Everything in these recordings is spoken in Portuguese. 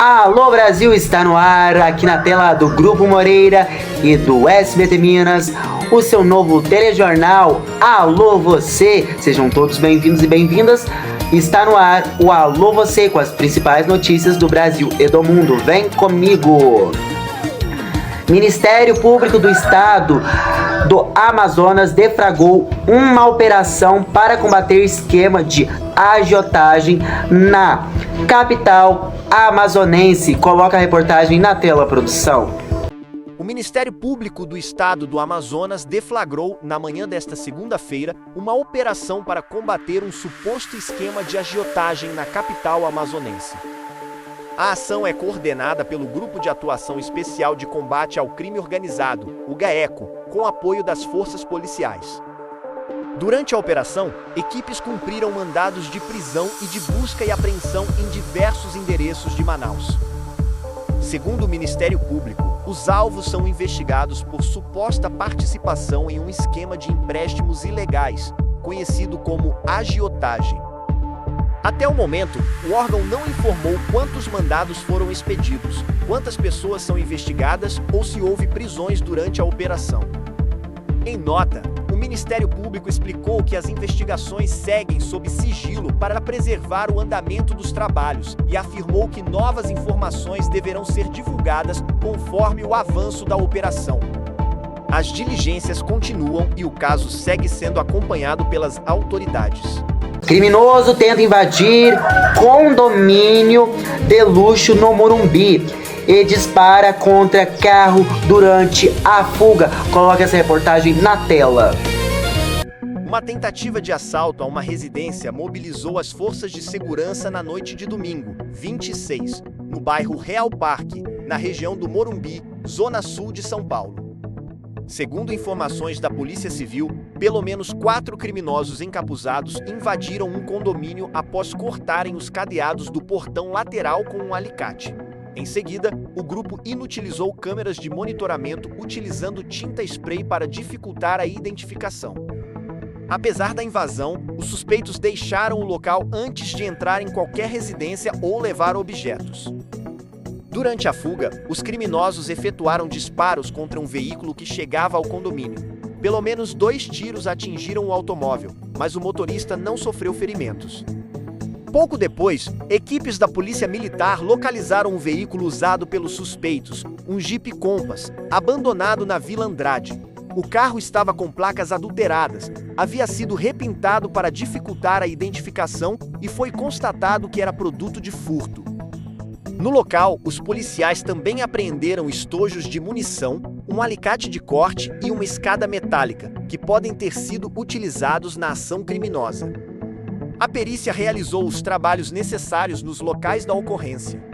Alô Brasil está no ar, aqui na tela do Grupo Moreira e do SBT Minas, o seu novo telejornal Alô Você. Sejam todos bem-vindos e bem-vindas. Está no ar o Alô Você com as principais notícias do Brasil e do mundo. Vem comigo! Ministério Público do Estado do Amazonas deflagrou uma operação para combater esquema de agiotagem na capital amazonense. Coloca a reportagem na tela, produção. O Ministério Público do Estado do Amazonas deflagrou, na manhã desta segunda-feira, uma operação para combater um suposto esquema de agiotagem na capital amazonense. A ação é coordenada pelo Grupo de Atuação Especial de Combate ao Crime Organizado, o GAECO, com apoio das forças policiais. Durante a operação, equipes cumpriram mandados de prisão e de busca e apreensão em diversos endereços de Manaus. Segundo o Ministério Público, os alvos são investigados por suposta participação em um esquema de empréstimos ilegais, conhecido como agiotagem. Até o momento, o órgão não informou quantos mandados foram expedidos, quantas pessoas são investigadas ou se houve prisões durante a operação. Em nota, o Ministério Público explicou que as investigações seguem sob sigilo para preservar o andamento dos trabalhos e afirmou que novas informações deverão ser divulgadas conforme o avanço da operação. As diligências continuam e o caso segue sendo acompanhado pelas autoridades. Criminoso tenta invadir condomínio de luxo no Morumbi e dispara contra carro durante a fuga. Coloque essa reportagem na tela. Uma tentativa de assalto a uma residência mobilizou as forças de segurança na noite de domingo, 26, no bairro Real Parque, na região do Morumbi, zona sul de São Paulo. Segundo informações da Polícia Civil, pelo menos 4 criminosos encapuzados invadiram um condomínio após cortarem os cadeados do portão lateral com um alicate. Em seguida, o grupo inutilizou câmeras de monitoramento utilizando tinta spray para dificultar a identificação. Apesar da invasão, os suspeitos deixaram o local antes de entrar em qualquer residência ou levar objetos. Durante a fuga, os criminosos efetuaram disparos contra um veículo que chegava ao condomínio. Pelo menos 2 tiros atingiram o automóvel, mas o motorista não sofreu ferimentos. Pouco depois, equipes da Polícia Militar localizaram um veículo usado pelos suspeitos, um Jeep Compass, abandonado na Vila Andrade. O carro estava com placas adulteradas, havia sido repintado para dificultar a identificação e foi constatado que era produto de furto. No local, os policiais também apreenderam estojos de munição, um alicate de corte e uma escada metálica, que podem ter sido utilizados na ação criminosa. A perícia realizou os trabalhos necessários nos locais da ocorrência.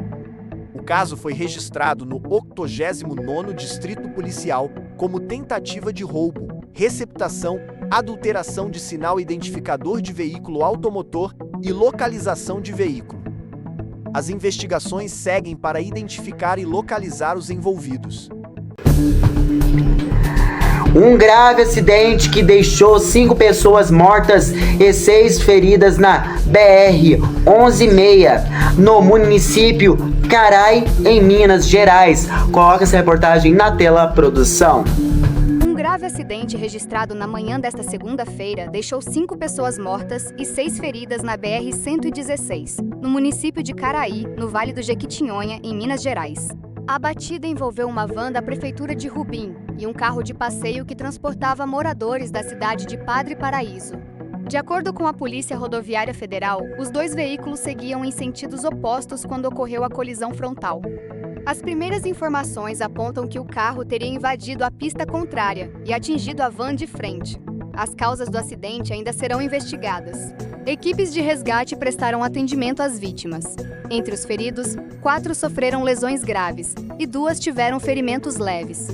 O caso foi registrado no 89º Distrito Policial como tentativa de roubo, receptação, adulteração de sinal identificador de veículo automotor e localização de veículo. As investigações seguem para identificar e localizar os envolvidos. Um grave acidente que deixou 5 pessoas mortas e 6 feridas na BR-116, no município Carai, em Minas Gerais. Coloca essa reportagem na tela, produção. Um grave acidente registrado na manhã desta segunda-feira deixou 5 pessoas mortas e 6 feridas na BR-116, no município de Caraí, no Vale do Jequitinhonha, em Minas Gerais. A batida envolveu uma van da Prefeitura de Rubim e um carro de passeio que transportava moradores da cidade de Padre Paraíso. De acordo com a Polícia Rodoviária Federal, os 2 veículos seguiam em sentidos opostos quando ocorreu a colisão frontal. As primeiras informações apontam que o carro teria invadido a pista contrária e atingido a van de frente. As causas do acidente ainda serão investigadas. Equipes de resgate prestaram atendimento às vítimas. Entre os feridos, 4 sofreram lesões graves e 2 tiveram ferimentos leves.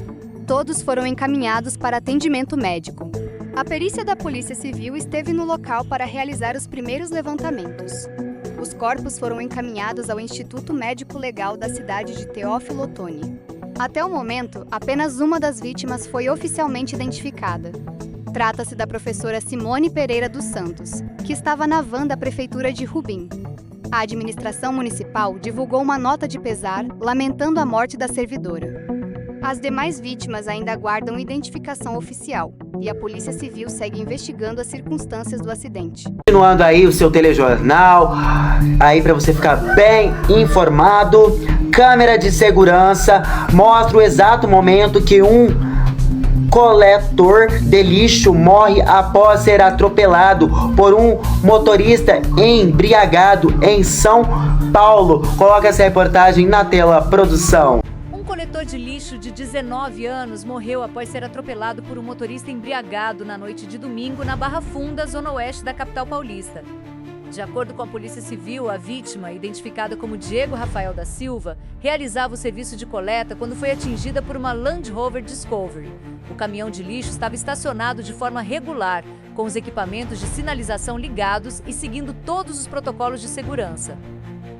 Todos foram encaminhados para atendimento médico. A perícia da Polícia Civil esteve no local para realizar os primeiros levantamentos. Os corpos foram encaminhados ao Instituto Médico Legal da cidade de Teófilo Otoni. Até o momento, apenas uma das vítimas foi oficialmente identificada. Trata-se da professora Simone Pereira dos Santos, que estava na van da Prefeitura de Rubim. A administração municipal divulgou uma nota de pesar, lamentando a morte da servidora. As demais vítimas ainda aguardam identificação oficial e a Polícia Civil segue investigando as circunstâncias do acidente. Continuando aí o seu telejornal, aí para você ficar bem informado, câmera de segurança mostra o exato momento que um coletor de lixo morre após ser atropelado por um motorista embriagado em São Paulo. Coloca essa reportagem na tela, produção. Um coletor de lixo de 19 anos morreu após ser atropelado por um motorista embriagado na noite de domingo na Barra Funda, zona oeste da capital paulista. De acordo com a Polícia Civil, a vítima, identificada como Diego Rafael da Silva, realizava o serviço de coleta quando foi atingida por uma Land Rover Discovery. O caminhão de lixo estava estacionado de forma regular, com os equipamentos de sinalização ligados e seguindo todos os protocolos de segurança.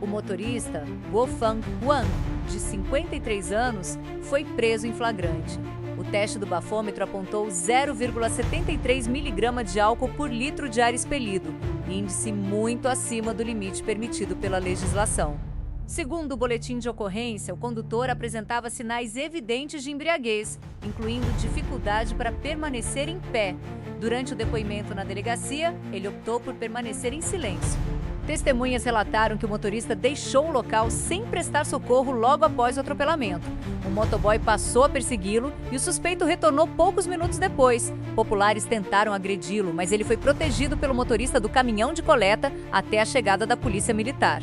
O motorista, Guofang Guan, de 53 anos, foi preso em flagrante. O teste do bafômetro apontou 0,73 mg de álcool por litro de ar expelido, índice muito acima do limite permitido pela legislação. Segundo o boletim de ocorrência, o condutor apresentava sinais evidentes de embriaguez, incluindo dificuldade para permanecer em pé. Durante o depoimento na delegacia, ele optou por permanecer em silêncio. Testemunhas relataram que o motorista deixou o local sem prestar socorro logo após o atropelamento. O motoboy passou a persegui-lo e o suspeito retornou poucos minutos depois. Populares tentaram agredi-lo, mas ele foi protegido pelo motorista do caminhão de coleta até a chegada da polícia militar.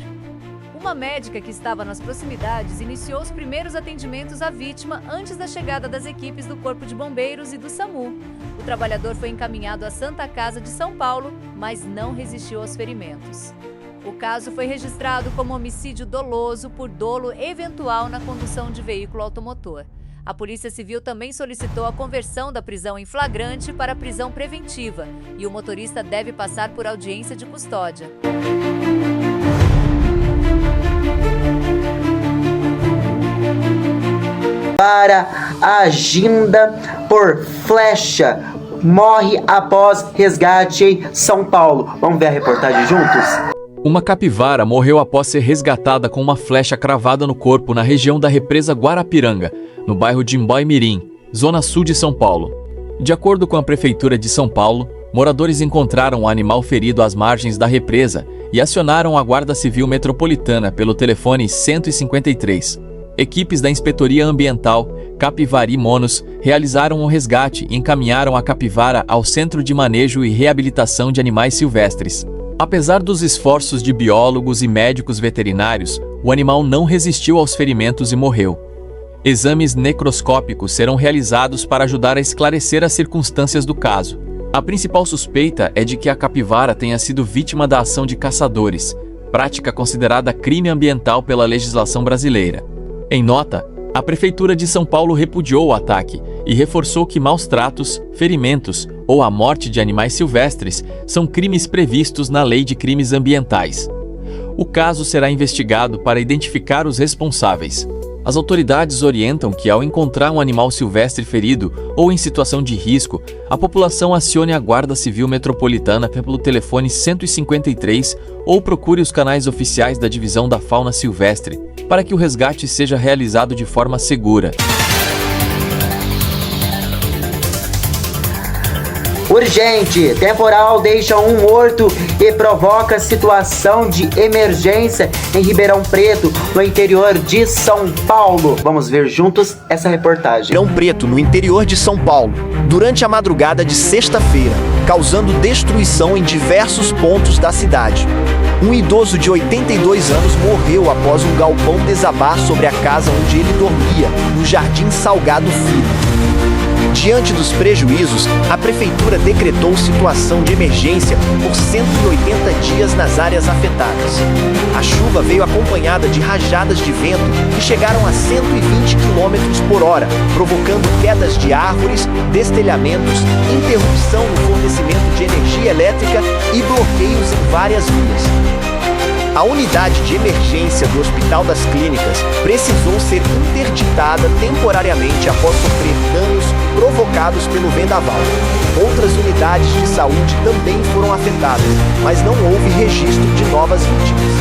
Uma médica que estava nas proximidades iniciou os primeiros atendimentos à vítima antes da chegada das equipes do Corpo de Bombeiros e do SAMU. O trabalhador foi encaminhado à Santa Casa de São Paulo, mas não resistiu aos ferimentos. O caso foi registrado como homicídio doloso por dolo eventual na condução de veículo automotor. A Polícia Civil também solicitou a conversão da prisão em flagrante para prisão preventiva e o motorista deve passar por audiência de custódia. Para agenda por flecha, morre após resgate em São Paulo. Vamos ver a reportagem juntos? Uma capivara morreu após ser resgatada com uma flecha cravada no corpo na região da represa Guarapiranga, no bairro de Imboimirim, zona sul de São Paulo. De acordo com a Prefeitura de São Paulo, moradores encontraram o animal ferido às margens da represa e acionaram a Guarda Civil Metropolitana pelo telefone 153. Equipes da Inspetoria Ambiental, Capivari Monos, realizaram o resgate e encaminharam a capivara ao Centro de Manejo e Reabilitação de Animais Silvestres. Apesar dos esforços de biólogos e médicos veterinários, o animal não resistiu aos ferimentos e morreu. Exames necroscópicos serão realizados para ajudar a esclarecer as circunstâncias do caso. A principal suspeita é de que a capivara tenha sido vítima da ação de caçadores, prática considerada crime ambiental pela legislação brasileira. Em nota, a Prefeitura de São Paulo repudiou o ataque e reforçou que maus tratos, ferimentos ou a morte de animais silvestres são crimes previstos na Lei de Crimes Ambientais. O caso será investigado para identificar os responsáveis. As autoridades orientam que, ao encontrar um animal silvestre ferido ou em situação de risco, a população acione a Guarda Civil Metropolitana pelo telefone 153 ou procure os canais oficiais da Divisão da Fauna Silvestre, para que o resgate seja realizado de forma segura. Urgente! Temporal deixa um morto e provoca situação de emergência em Ribeirão Preto, no interior de São Paulo. Vamos ver juntos essa reportagem. Ribeirão Preto, no interior de São Paulo, durante a madrugada de sexta-feira, causando destruição em diversos pontos da cidade. Um idoso de 82 anos morreu após um galpão desabar sobre a casa onde ele dormia, no Jardim Salgado Filho. Diante dos prejuízos, a Prefeitura decretou situação de emergência por 180 dias nas áreas afetadas. A chuva veio acompanhada de rajadas de vento que chegaram a 120 km por hora, provocando quedas de árvores, destelhamentos, interrupção no fornecimento de energia elétrica e bloqueios em várias vias. A unidade de emergência do Hospital das Clínicas precisou ser interditada temporariamente após sofrer danos provocados pelo vendaval. Outras unidades de saúde também foram afetadas, mas não houve registro de novas vítimas.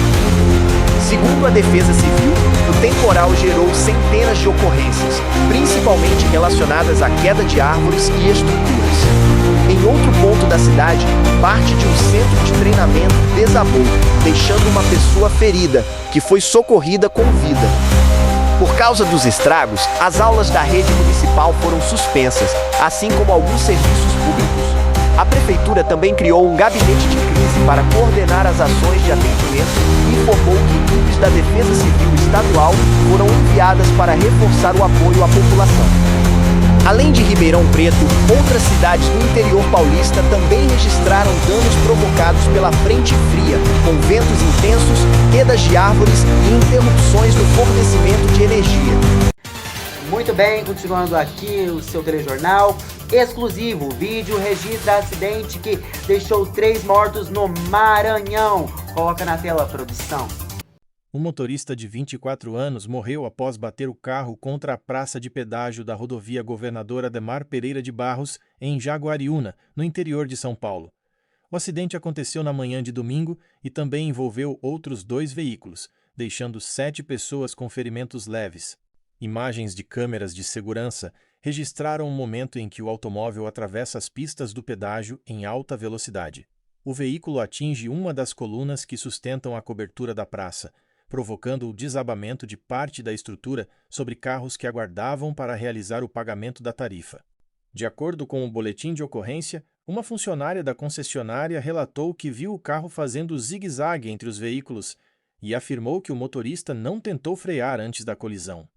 Segundo a Defesa Civil, o temporal gerou centenas de ocorrências, principalmente relacionadas à queda de árvores e estruturas. Em outro ponto da cidade, parte de um centro de treinamento desabou, deixando uma pessoa ferida, que foi socorrida com vida. Por causa dos estragos, as aulas da rede municipal foram suspensas, assim como alguns serviços públicos. A prefeitura também criou um gabinete de crise para coordenar as ações de atendimento e informou que equipes da Defesa Civil Estadual foram enviadas para reforçar o apoio à população. Além de Ribeirão Preto, outras cidades do interior paulista também registraram danos provocados pela frente fria, com ventos intensos, quedas de árvores e interrupções no fornecimento de energia. Muito bem, continuando aqui o seu telejornal exclusivo. O vídeo registra acidente que deixou 3 mortos no Maranhão. Coloca na tela, produção. Um motorista de 24 anos morreu após bater o carro contra a praça de pedágio da rodovia Governador Ademar Pereira de Barros, em Jaguariúna, no interior de São Paulo. O acidente aconteceu na manhã de domingo e também envolveu outros 2 veículos, deixando 7 pessoas com ferimentos leves. Imagens de câmeras de segurança registraram o momento em que o automóvel atravessa as pistas do pedágio em alta velocidade. O veículo atinge uma das colunas que sustentam a cobertura da praça, provocando o desabamento de parte da estrutura sobre carros que aguardavam para realizar o pagamento da tarifa. De acordo com o boletim de ocorrência, uma funcionária da concessionária relatou que viu o carro fazendo zigue-zague entre os veículos e afirmou que o motorista não tentou frear antes da colisão.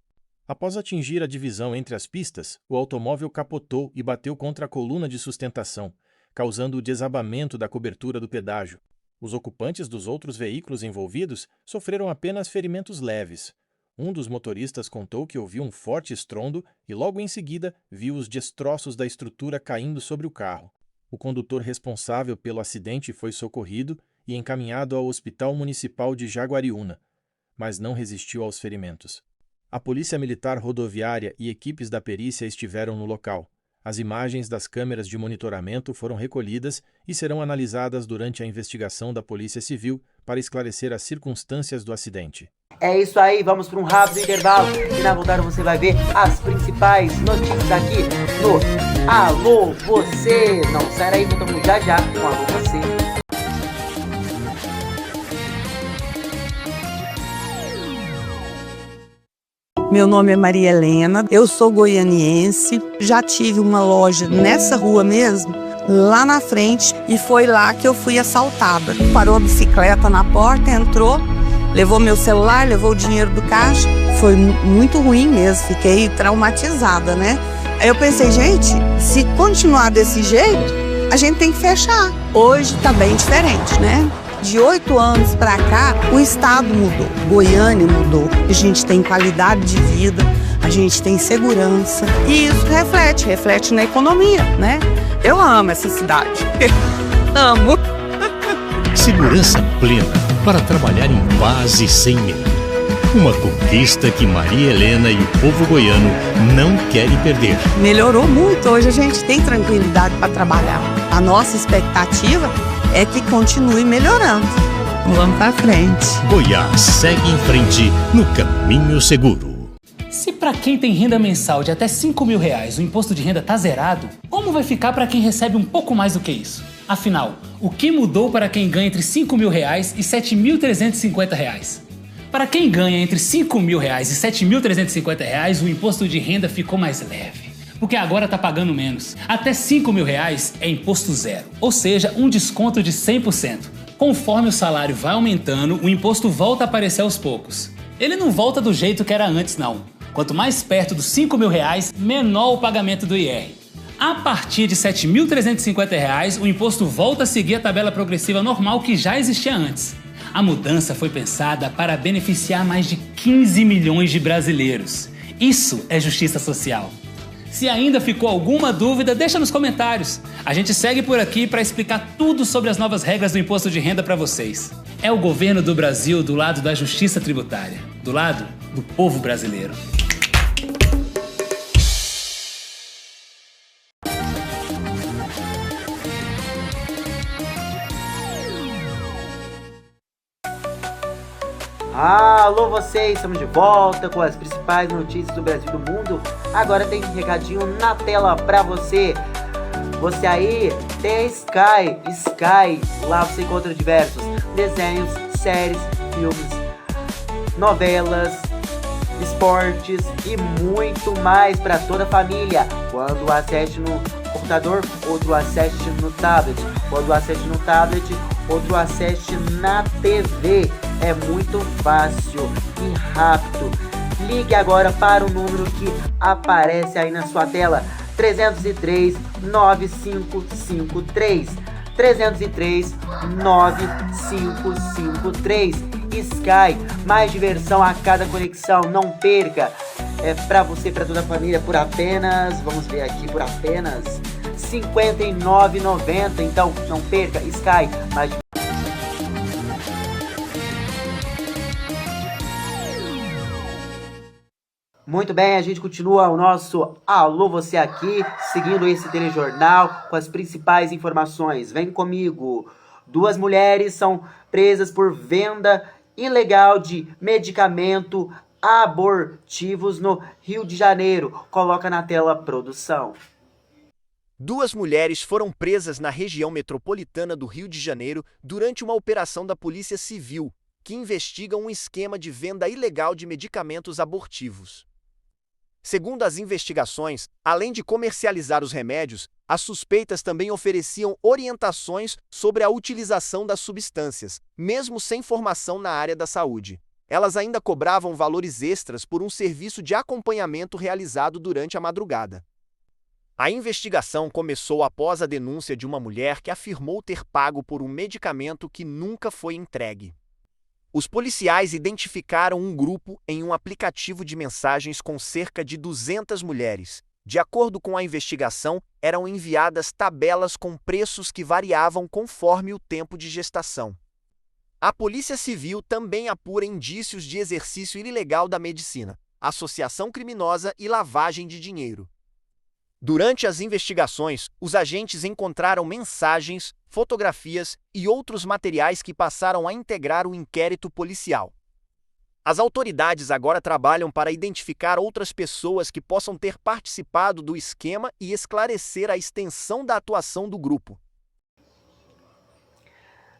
Após atingir a divisão entre as pistas, o automóvel capotou e bateu contra a coluna de sustentação, causando o desabamento da cobertura do pedágio. Os ocupantes dos outros veículos envolvidos sofreram apenas ferimentos leves. Um dos motoristas contou que ouviu um forte estrondo e logo em seguida viu os destroços da estrutura caindo sobre o carro. O condutor responsável pelo acidente foi socorrido e encaminhado ao Hospital Municipal de Jaguariúna, mas não resistiu aos ferimentos. A Polícia Militar Rodoviária e equipes da perícia estiveram no local. As imagens das câmeras de monitoramento foram recolhidas e serão analisadas durante a investigação da Polícia Civil para esclarecer as circunstâncias do acidente. É isso aí, vamos para um rápido intervalo e na voltada você vai ver as principais notícias aqui no Alô Você. Não sai daí, voltamos já já com Alô Você. Meu nome é Maria Helena, eu sou goianiense, já tive uma loja nessa rua mesmo, lá na frente, e foi lá que eu fui assaltada. Parou a bicicleta na porta, entrou, levou meu celular, levou o dinheiro do caixa. Foi muito ruim mesmo, fiquei traumatizada, né? Aí eu pensei, gente, se continuar desse jeito, a gente tem que fechar. Hoje tá bem diferente, né? De 8 anos para cá, o estado mudou, Goiânia mudou. A gente tem qualidade de vida, a gente tem segurança e isso reflete na economia, né? Eu amo essa cidade, amo. Segurança plena para trabalhar em paz e sem medo. Uma conquista que Maria Helena e o povo goiano não querem perder. Melhorou muito, hoje a gente tem tranquilidade para trabalhar. A nossa expectativa é que continue melhorando. Vamos para frente. Goiás segue em frente no caminho seguro. Se para quem tem renda mensal de até R$5.000 o imposto de renda tá zerado, como vai ficar para quem recebe um pouco mais do que isso? Afinal, o que mudou para quem ganha entre R$5.000 e R$7.350? Para quem ganha entre R$5.000 e R$7.350, o imposto de renda ficou mais leve. Porque agora tá pagando menos. Até R$5.000 é imposto zero, ou seja, um desconto de 100%. Conforme o salário vai aumentando, o imposto volta a aparecer aos poucos. Ele não volta do jeito que era antes, não. Quanto mais perto dos R$5.000, menor o pagamento do IR. A partir de R$7.350, o imposto volta a seguir a tabela progressiva normal que já existia antes. A mudança foi pensada para beneficiar mais de 15 milhões de brasileiros. Isso é justiça social. Se ainda ficou alguma dúvida, deixa nos comentários. A gente segue por aqui para explicar tudo sobre as novas regras do imposto de renda para vocês. É o governo do Brasil do lado da justiça tributária, do lado do povo brasileiro. Alô vocês, estamos de volta com as principais notícias do Brasil e do mundo. Agora tem um recadinho na tela pra você. Você aí tem Sky, lá você encontra diversos desenhos, séries, filmes, novelas, esportes e muito mais para toda a família. Quando assiste no computador, outro assiste no tablet. Quando assiste no tablet, outro assiste na TV. É muito fácil e rápido. Ligue agora para o número que aparece aí na sua tela. 303 9553. 303 9553. Sky, mais diversão a cada conexão. Não perca. É pra você e pra toda a família por apenas, vamos ver aqui, por apenas R$ 59,90. Então não perca. Sky, mais Muito bem, a gente continua o nosso Alô Você aqui, seguindo esse telejornal com as principais informações. Vem comigo. 2 mulheres são presas por venda ilegal de medicamento abortivos no Rio de Janeiro. Coloca na tela, produção. 2 mulheres foram presas na região metropolitana do Rio de Janeiro durante uma operação da Polícia Civil, que investiga um esquema de venda ilegal de medicamentos abortivos. Segundo as investigações, além de comercializar os remédios, as suspeitas também ofereciam orientações sobre a utilização das substâncias, mesmo sem formação na área da saúde. Elas ainda cobravam valores extras por um serviço de acompanhamento realizado durante a madrugada. A investigação começou após a denúncia de uma mulher que afirmou ter pago por um medicamento que nunca foi entregue. Os policiais identificaram um grupo em um aplicativo de mensagens com cerca de 200 mulheres. De acordo com a investigação, eram enviadas tabelas com preços que variavam conforme o tempo de gestação. A Polícia Civil também apura indícios de exercício ilegal da medicina, associação criminosa e lavagem de dinheiro. Durante as investigações, os agentes encontraram mensagens, fotografias e outros materiais que passaram a integrar o inquérito policial. As autoridades agora trabalham para identificar outras pessoas que possam ter participado do esquema e esclarecer a extensão da atuação do grupo.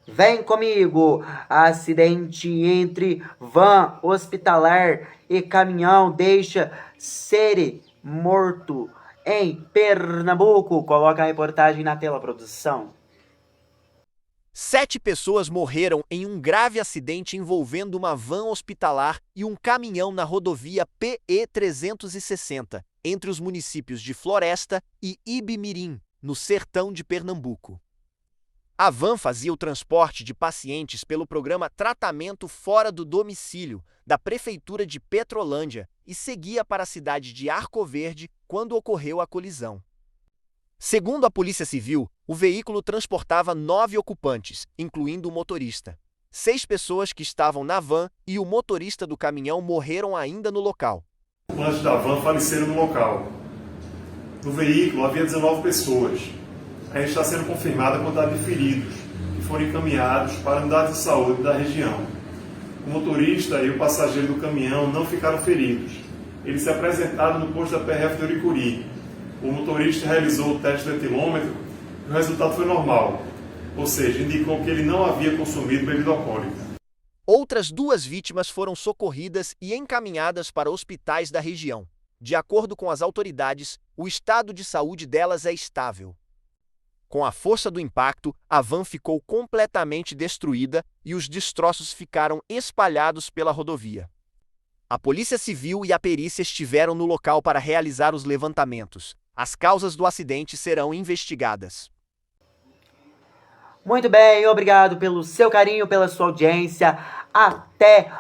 Vem comigo! Acidente entre van hospitalar e caminhão deixa Sere morto em Pernambuco. Coloca a reportagem na tela, produção. 7 pessoas morreram em um grave acidente envolvendo uma van hospitalar e um caminhão na rodovia PE 360, entre os municípios de Floresta e Ibimirim, no sertão de Pernambuco. A van fazia o transporte de pacientes pelo programa Tratamento Fora do Domicílio, da Prefeitura de Petrolândia, e seguia para a cidade de Arco Verde quando ocorreu a colisão. Segundo a Polícia Civil, o veículo transportava 9 ocupantes, incluindo o motorista. 6 pessoas que estavam na van e o motorista do caminhão morreram ainda no local. Os ocupantes da van faleceram no local. No veículo havia 19 pessoas. Ainda está sendo confirmada a quantidade de feridos, que foram encaminhados para unidades de saúde da região. O motorista e o passageiro do caminhão não ficaram feridos. Eles se apresentaram no posto da PRF de Uricuri. O motorista realizou o teste de etilômetro e o resultado foi normal, ou seja, indicou que ele não havia consumido bebida alcoólica. Outras 2 vítimas foram socorridas e encaminhadas para hospitais da região. De acordo com as autoridades, o estado de saúde delas é estável. Com a força do impacto, a van ficou completamente destruída e os destroços ficaram espalhados pela rodovia. A Polícia Civil e a perícia estiveram no local para realizar os levantamentos. As causas do acidente serão investigadas. Muito bem, obrigado pelo seu carinho, pela sua audiência. Até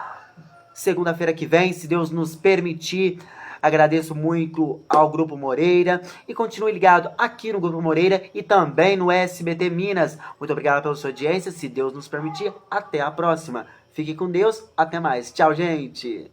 segunda-feira que vem, se Deus nos permitir. Agradeço muito ao Grupo Moreira e continue ligado aqui no Grupo Moreira e também no SBT Minas. Muito obrigado pela sua audiência, se Deus nos permitir. Até a próxima. Fique com Deus, até mais. Tchau, gente.